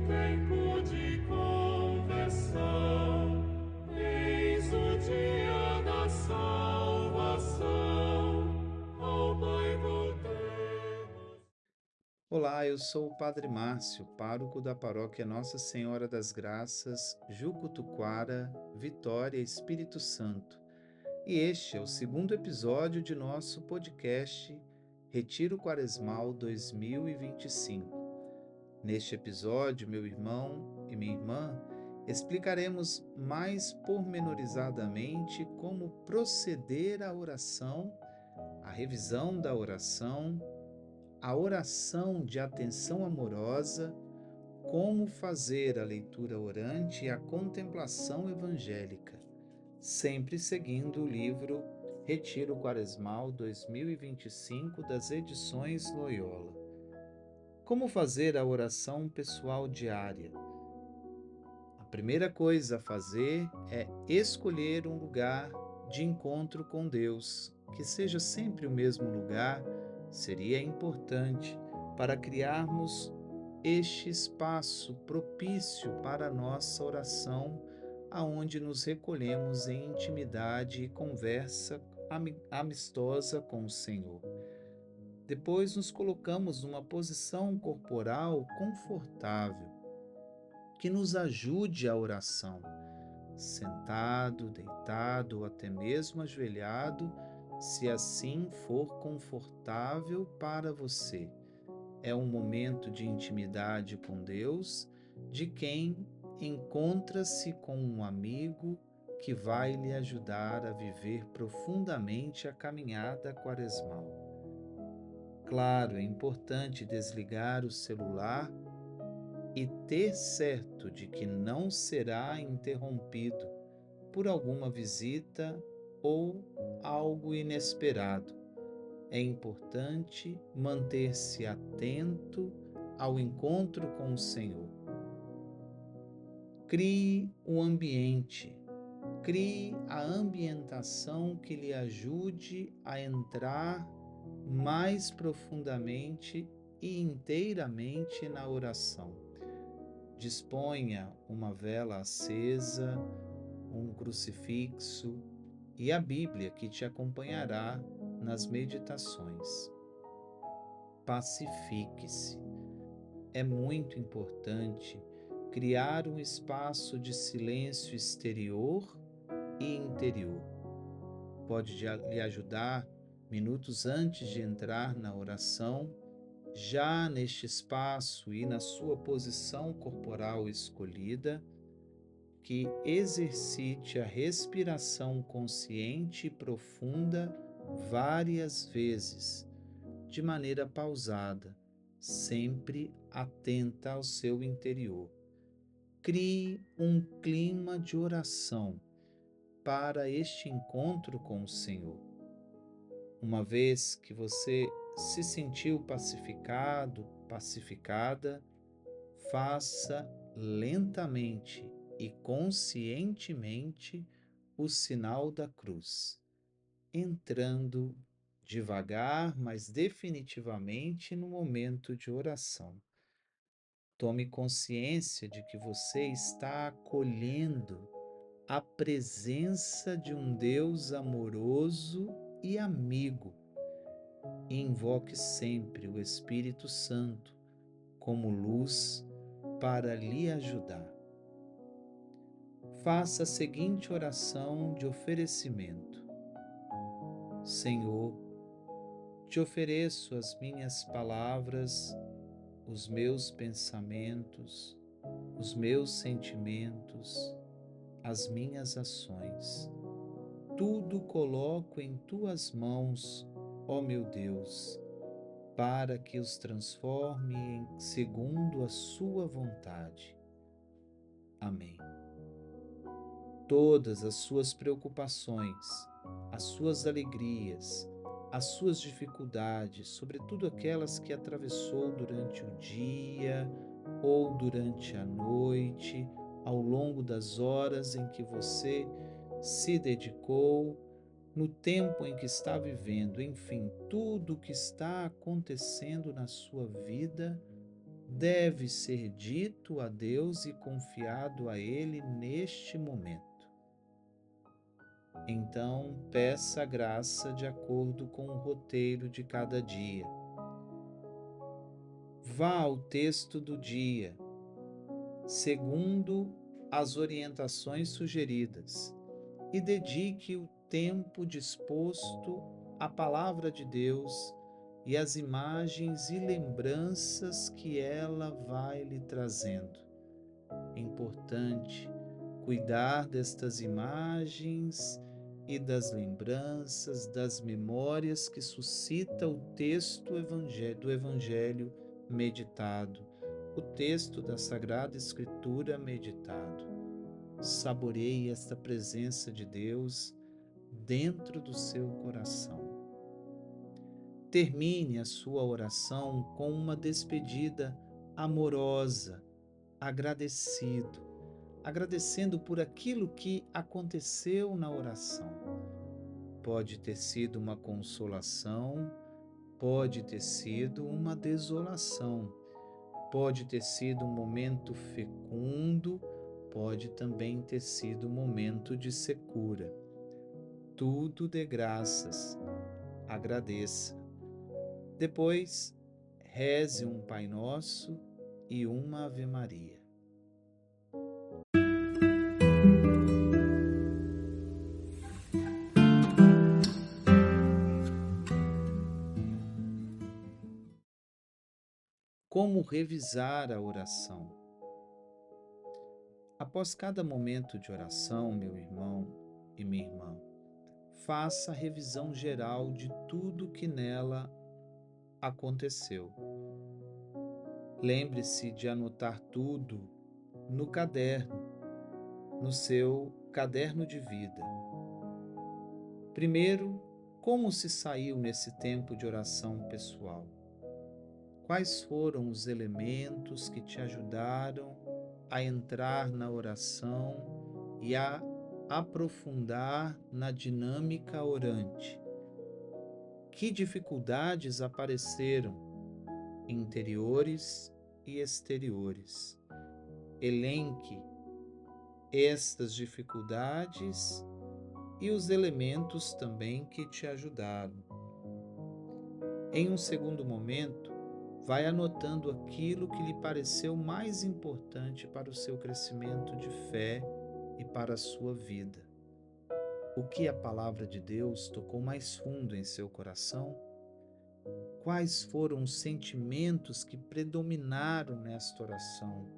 tempo de conversão, eis o dia da salvação, ao Pai voltemos. Olá, eu sou o Padre Márcio, pároco da paróquia Nossa Senhora das Graças, Jucutuquara, Vitória, Espírito Santo. E este é o segundo episódio de nosso podcast Retiro Quaresmal 2025. Neste episódio, meu irmão e minha irmã, explicaremos mais pormenorizadamente como proceder à oração, a revisão da oração, a oração de atenção amorosa, como fazer a leitura orante e a contemplação evangélica, sempre seguindo o livro Retiro Quaresmal 2025 das edições Loyola. Como fazer a oração pessoal diária? A primeira coisa a fazer é escolher um lugar de encontro com Deus, que seja sempre o mesmo lugar. Seria importante para criarmos este espaço propício para a nossa oração, aonde nos recolhemos em intimidade e conversa amistosa com o Senhor. Depois nos colocamos numa posição corporal confortável, que nos ajude a oração, sentado, deitado ou até mesmo ajoelhado, se assim for confortável para você. É um momento de intimidade com Deus, de quem encontra-se com um amigo que vai lhe ajudar a viver profundamente a caminhada quaresmal. Claro, é importante desligar o celular e ter certo de que não será interrompido por alguma visita ou algo inesperado. É importante manter-se atento ao encontro com o Senhor. Crie o ambiente, crie a ambientação que lhe ajude a entrar mais profundamente e inteiramente na oração. Disponha uma vela acesa, um crucifixo e a Bíblia que te acompanhará nas meditações. Pacifique-se. É muito importante criar um espaço de silêncio exterior e interior. Pode lhe ajudar, minutos antes de entrar na oração, já neste espaço e na sua posição corporal escolhida, que exercite a respiração consciente e profunda várias vezes, de maneira pausada, sempre atenta ao seu interior. Crie um clima de oração para este encontro com o Senhor. Uma vez que você se sentiu pacificado, pacificada, faça lentamente e conscientemente o sinal da cruz, entrando devagar, mas definitivamente no momento de oração. Tome consciência de que você está acolhendo a presença de um Deus amoroso e amigo. E invoque sempre o Espírito Santo como luz para lhe ajudar. Faça a seguinte oração de oferecimento: Senhor, te ofereço as minhas palavras, os meus pensamentos, os meus sentimentos, as minhas ações. Tudo coloco em tuas mãos, ó meu Deus, para que os transforme em segundo a sua vontade. Amém. Todas as suas preocupações, as suas alegrias, as suas dificuldades, sobretudo aquelas que atravessou durante o dia ou durante a noite, ao longo das horas em que você se dedicou, no tempo em que está vivendo, enfim, tudo o que está acontecendo na sua vida, deve ser dito a Deus e confiado a Ele neste momento. Então, peça a graça de acordo com o roteiro de cada dia. Vá ao texto do dia, segundo as orientações sugeridas, e dedique o tempo disposto à palavra de Deus e às imagens e lembranças que ela vai lhe trazendo. É importante cuidar destas imagens e das lembranças, das memórias que suscita o texto do Evangelho meditado, o texto da Sagrada Escritura meditado. Saboreie esta presença de Deus dentro do seu coração. Termine a sua oração com uma despedida amorosa, agradecendo por aquilo que aconteceu na oração. Pode ter sido uma consolação, pode ter sido uma desolação, pode ter sido um momento fecundo, pode também ter sido um momento de secura. Tudo dê graças, agradeça. Depois, reze um Pai Nosso e uma Ave Maria. Como revisar a oração? Após cada momento de oração, meu irmão e minha irmã, faça a revisão geral de tudo que nela aconteceu. Lembre-se de anotar tudo no caderno, no seu caderno de vida. Primeiro, como se saiu nesse tempo de oração pessoal? Quais foram os elementos que te ajudaram a entrar na oração e a aprofundar na dinâmica orante? Que dificuldades apareceram, interiores e exteriores? Elenque estas dificuldades e os elementos também que te ajudaram. Em um segundo momento, vai anotando aquilo que lhe pareceu mais importante para o seu crescimento de fé e para a sua vida. O que a palavra de Deus tocou mais fundo em seu coração? Quais foram os sentimentos que predominaram nesta oração?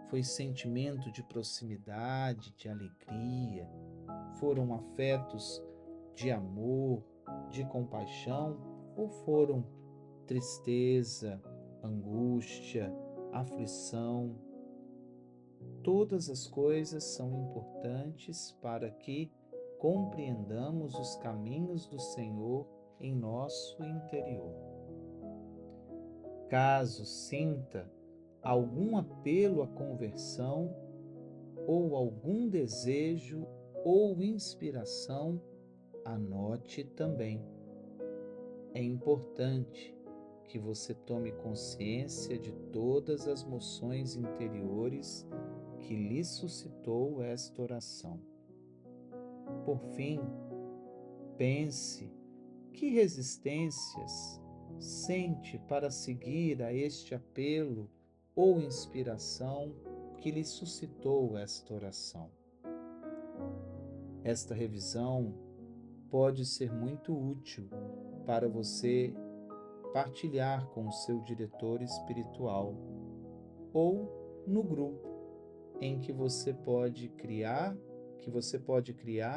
Foi sentimento de proximidade, de alegria? Foram afetos de amor, de compaixão? Ou foram tristeza, angústia, aflição? Todas as coisas são importantes para que compreendamos os caminhos do Senhor em nosso interior. Caso sinta algum apelo à conversão, ou algum desejo ou inspiração, anote também. É importante que você tome consciência de todas as moções interiores que lhe suscitou esta oração. Por fim, pense que resistências sente para seguir a este apelo ou inspiração que lhe suscitou esta oração. Esta revisão pode ser muito útil para você partilhar com o seu diretor espiritual ou no grupo em que você pode criar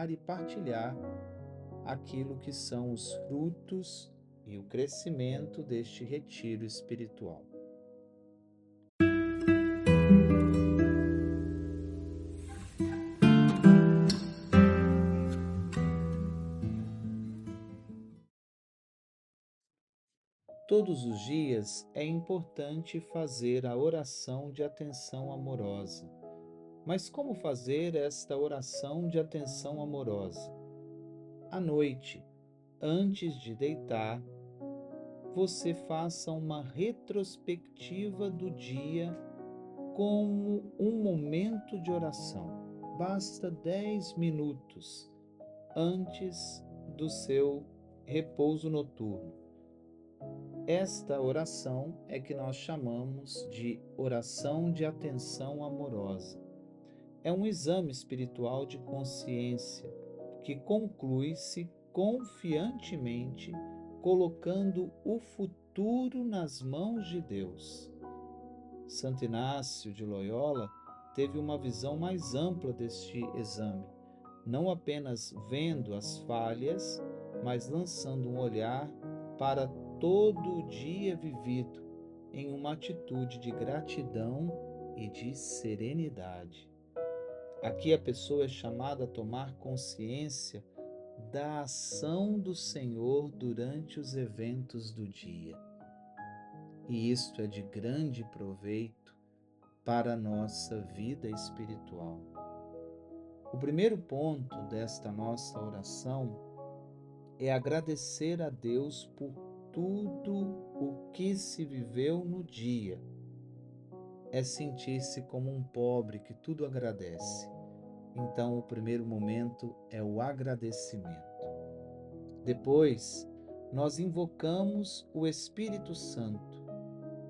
e partilhar aquilo que são os frutos e o crescimento deste retiro espiritual. Todos os dias é importante fazer a oração de atenção amorosa. Mas como fazer esta oração de atenção amorosa? À noite, antes de deitar, você faça uma retrospectiva do dia como um momento de oração. Basta 10 minutos antes do seu repouso noturno. Esta oração é que nós chamamos de oração de atenção amorosa. É um exame espiritual de consciência que conclui-se confiantemente colocando o futuro nas mãos de Deus. Santo Inácio de Loyola teve uma visão mais ampla deste exame, não apenas vendo as falhas, mas lançando um olhar para todo o dia vivido em uma atitude de gratidão e de serenidade. Aqui a pessoa é chamada a tomar consciência da ação do Senhor durante os eventos do dia. E isto é de grande proveito para a nossa vida espiritual. O primeiro ponto desta nossa oração é agradecer a Deus por tudo o que se viveu no dia. É sentir-se como um pobre que tudo agradece. Então, o primeiro momento é o agradecimento. Depois, nós invocamos o Espírito Santo,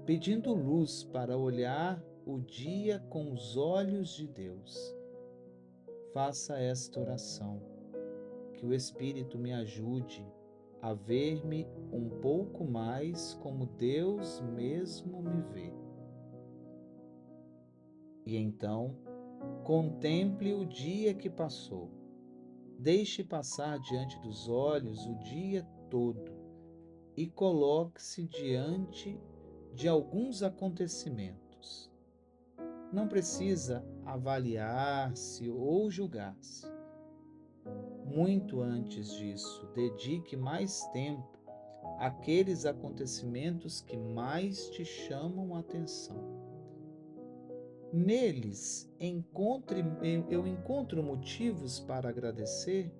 pedindo luz para olhar o dia com os olhos de Deus. Faça esta oração, que o Espírito me ajude a ver-me um pouco mais como Deus mesmo me vê. E então, contemple o dia que passou. Deixe passar diante dos olhos o dia todo e coloque-se diante de alguns acontecimentos. Não precisa avaliar-se ou julgar-se. Muito antes disso, dedique mais tempo àqueles acontecimentos que mais te chamam a atenção. Neles, eu encontro motivos para agradecer.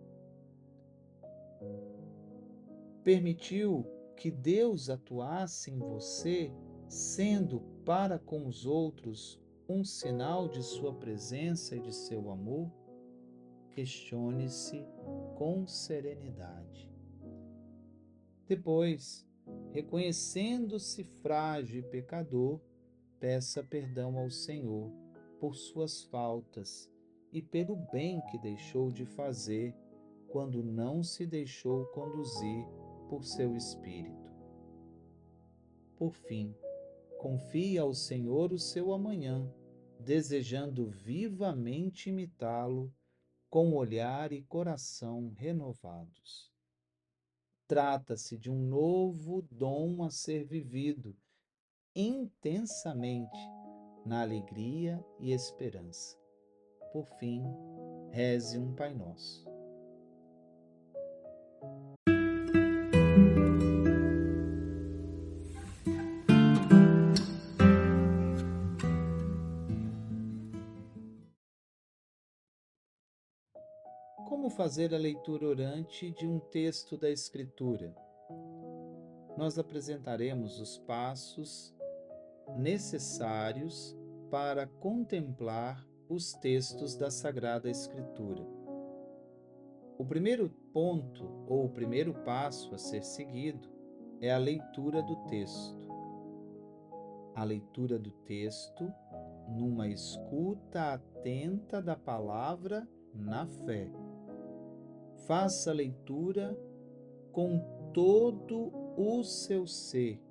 Permitiu que Deus atuasse em você, sendo para com os outros um sinal de sua presença e de seu amor? Questione-se com serenidade. Depois, reconhecendo-se frágil e pecador, peça perdão ao Senhor por suas faltas e pelo bem que deixou de fazer quando não se deixou conduzir por seu Espírito. Por fim, confie ao Senhor o seu amanhã, desejando vivamente imitá-lo com olhar e coração renovados. Trata-se de um novo dom a ser vivido intensamente na alegria e esperança. Por fim, reze um Pai Nosso. Como fazer a leitura orante de um texto da Escritura? Nós apresentaremos os passos necessários para contemplar os textos da Sagrada Escritura. O primeiro ponto, ou o primeiro passo a ser seguido, é a leitura do texto. A leitura do texto numa escuta atenta da palavra na fé. Faça a leitura com todo o seu ser,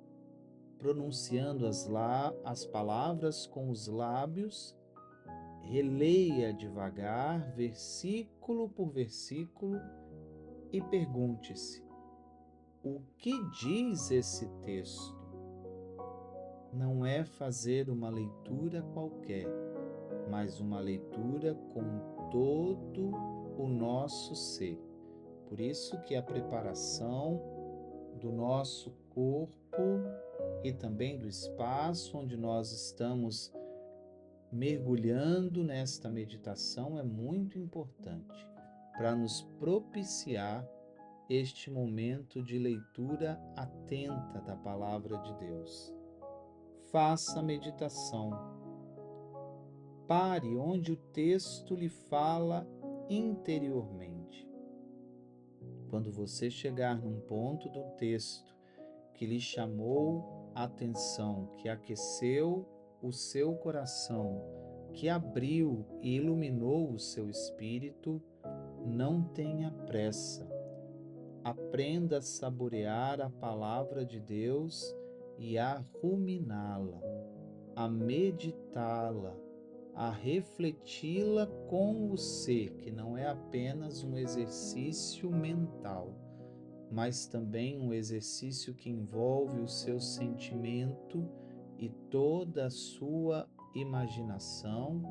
pronunciando as palavras com os lábios, releia devagar, versículo por versículo, e pergunte-se: o que diz esse texto? Não é fazer uma leitura qualquer, mas uma leitura com todo o nosso ser. Por isso que a preparação do nosso corpo e também do espaço onde nós estamos mergulhando nesta meditação é muito importante para nos propiciar este momento de leitura atenta da Palavra de Deus. Faça a meditação. Pare onde o texto lhe fala interiormente. Quando você chegar num ponto do texto que lhe chamou a atenção, que aqueceu o seu coração, que abriu e iluminou o seu espírito, não tenha pressa. Aprenda a saborear a palavra de Deus e a ruminá-la, a meditá-la, a refleti-la com você, que não é apenas um exercício mental, mas também um exercício que envolve o seu sentimento e toda a sua imaginação,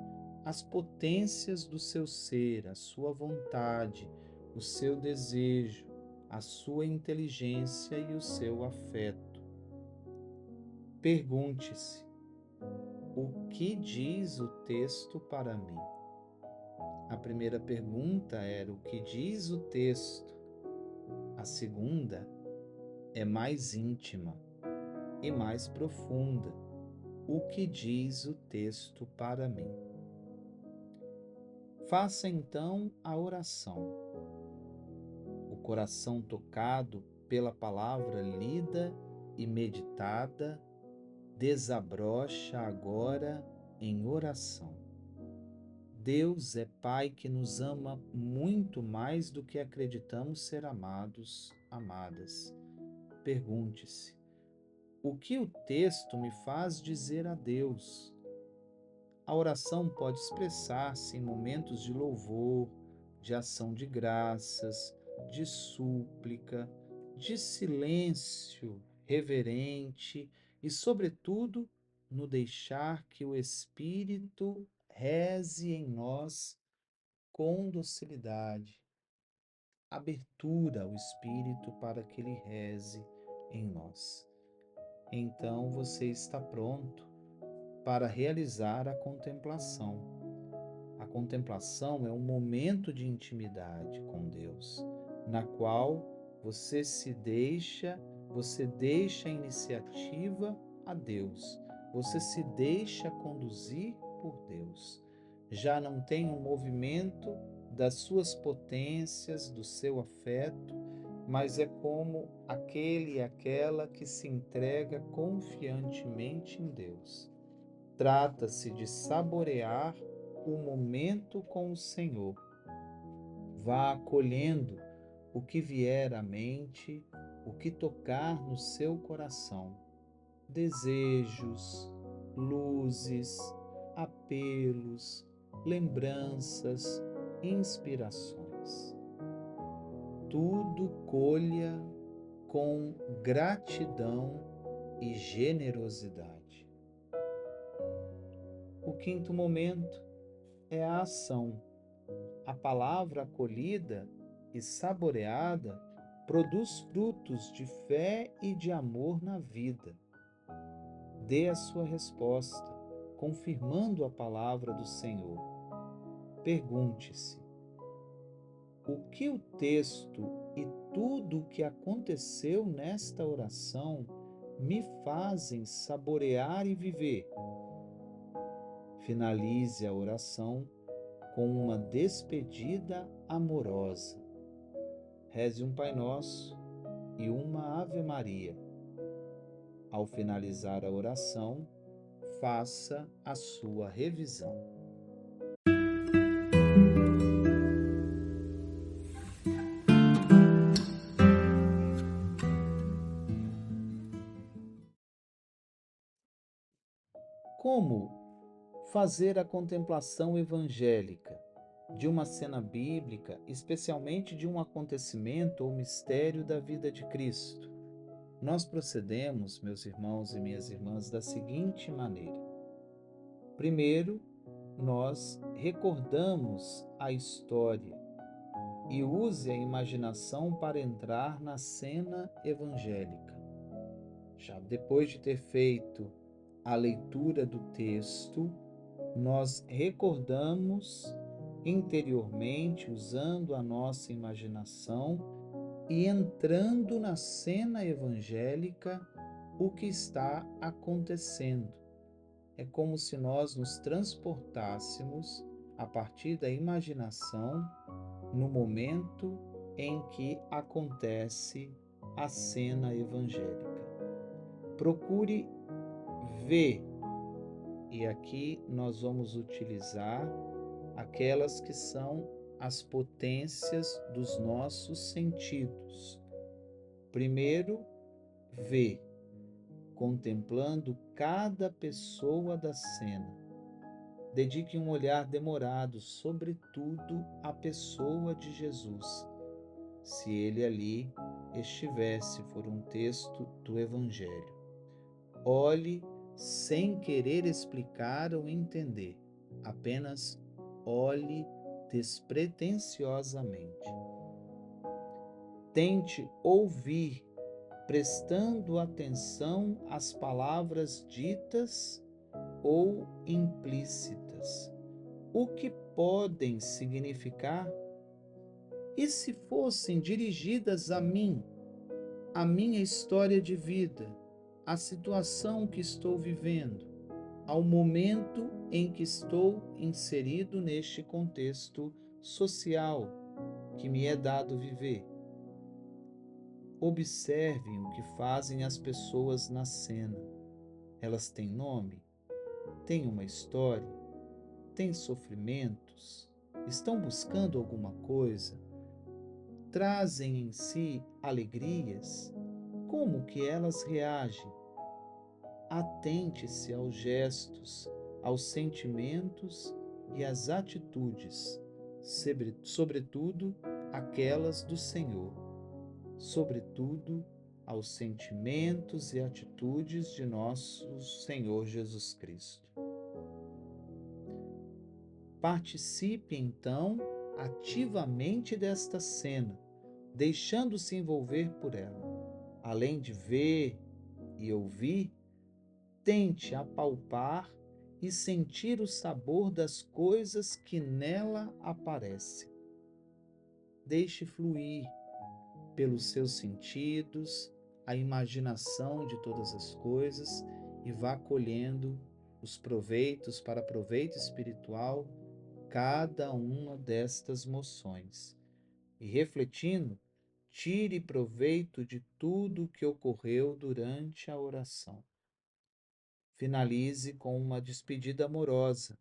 as potências do seu ser, a sua vontade, o seu desejo, a sua inteligência e o seu afeto. Pergunte-se: o que diz o texto para mim? A primeira pergunta era: o que diz o texto? A segunda é mais íntima e mais profunda: o que diz o texto para mim? Faça então a oração. O coração tocado pela palavra lida e meditada desabrocha agora em oração. Deus é Pai que nos ama muito mais do que acreditamos ser amados, amadas. Pergunte-se: o que o texto me faz dizer a Deus? A oração pode expressar-se em momentos de louvor, de ação de graças, de súplica, de silêncio reverente e, sobretudo, no deixar que o Espírito reze em nós com docilidade, abertura ao Espírito para que ele reze em nós. Então você está pronto para realizar a contemplação. A contemplação é um momento de intimidade com Deus, na qual você deixa a iniciativa a Deus, você se deixa conduzir por Deus. Já não tem um movimento das suas potências, do seu afeto, mas é como aquele e aquela que se entrega confiantemente em Deus. Trata-se de saborear o momento com o Senhor. Vá acolhendo o que vier à mente, o que tocar no seu coração. Desejos, luzes, apelos, lembranças, inspirações. Tudo colha com gratidão e generosidade. O quinto momento é a ação. A palavra acolhida e saboreada produz frutos de fé e de amor na vida. Dê a sua resposta, confirmando a palavra do Senhor. Pergunte-se: o que o texto e tudo o que aconteceu nesta oração me fazem saborear e viver? Finalize a oração com uma despedida amorosa. Reze um Pai Nosso e uma Ave Maria. Ao finalizar a oração, faça a sua revisão. Como fazer a contemplação evangélica de uma cena bíblica, especialmente de um acontecimento ou mistério da vida de Cristo? Nós procedemos, meus irmãos e minhas irmãs, da seguinte maneira. Primeiro, nós recordamos a história e use a imaginação para entrar na cena evangélica. Já depois de ter feito a leitura do texto, nós recordamos interiormente, usando a nossa imaginação, e entrando na cena evangélica o que está acontecendo. É como se nós nos transportássemos, a partir da imaginação, no momento em que acontece a cena evangélica. Procure ver, e aqui nós vamos utilizar aquelas que são as potências dos nossos sentidos. Primeiro, ver, contemplando cada pessoa da cena. Dedique um olhar demorado, sobretudo à pessoa de Jesus, se ele ali estivesse, for um texto do Evangelho. Olhe sem querer explicar ou entender, apenas olhe despretensiosamente. Tente ouvir, prestando atenção às palavras ditas ou implícitas. O que podem significar? E se fossem dirigidas a mim, a minha história de vida, a situação que estou vivendo, ao momento em que estou inserido neste contexto social que me é dado viver? Observem o que fazem as pessoas na cena. Elas têm nome? Têm uma história? Têm sofrimentos? Estão buscando alguma coisa? Trazem em si alegrias? Como que elas reagem? Atente-se aos gestos, aos sentimentos e às atitudes, sobretudo aquelas do Senhor, sobretudo aos sentimentos e atitudes de nosso Senhor Jesus Cristo. Participe, então, ativamente desta cena, deixando-se envolver por ela. Além de ver e ouvir, tente apalpar e sentir o sabor das coisas que nela aparecem. Deixe fluir pelos seus sentidos a imaginação de todas as coisas e vá colhendo os proveitos para proveito espiritual cada uma destas moções. E refletindo, tire proveito de tudo o que ocorreu durante a oração. Finalize com uma despedida amorosa.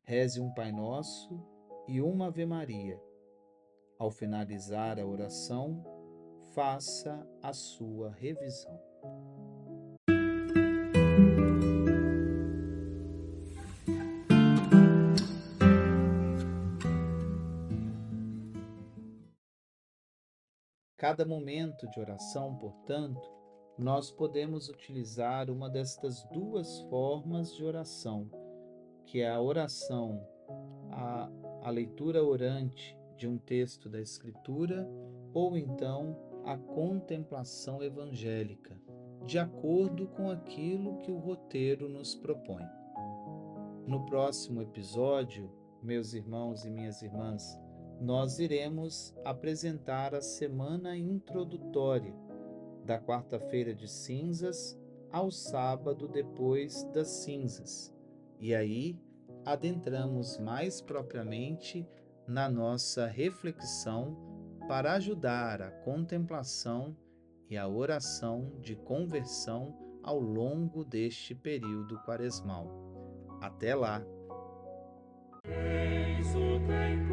Reze um Pai Nosso e uma Ave Maria. Ao finalizar a oração, faça a sua revisão. Cada momento de oração, portanto, nós podemos utilizar uma destas duas formas de oração, que é a oração, a leitura orante de um texto da Escritura, ou então a contemplação evangélica, de acordo com aquilo que o roteiro nos propõe. No próximo episódio, meus irmãos e minhas irmãs, nós iremos apresentar a semana introdutória, da quarta-feira de cinzas ao sábado depois das cinzas. E aí adentramos mais propriamente na nossa reflexão para ajudar a contemplação e a oração de conversão ao longo deste período quaresmal. Até lá! Eis o tempo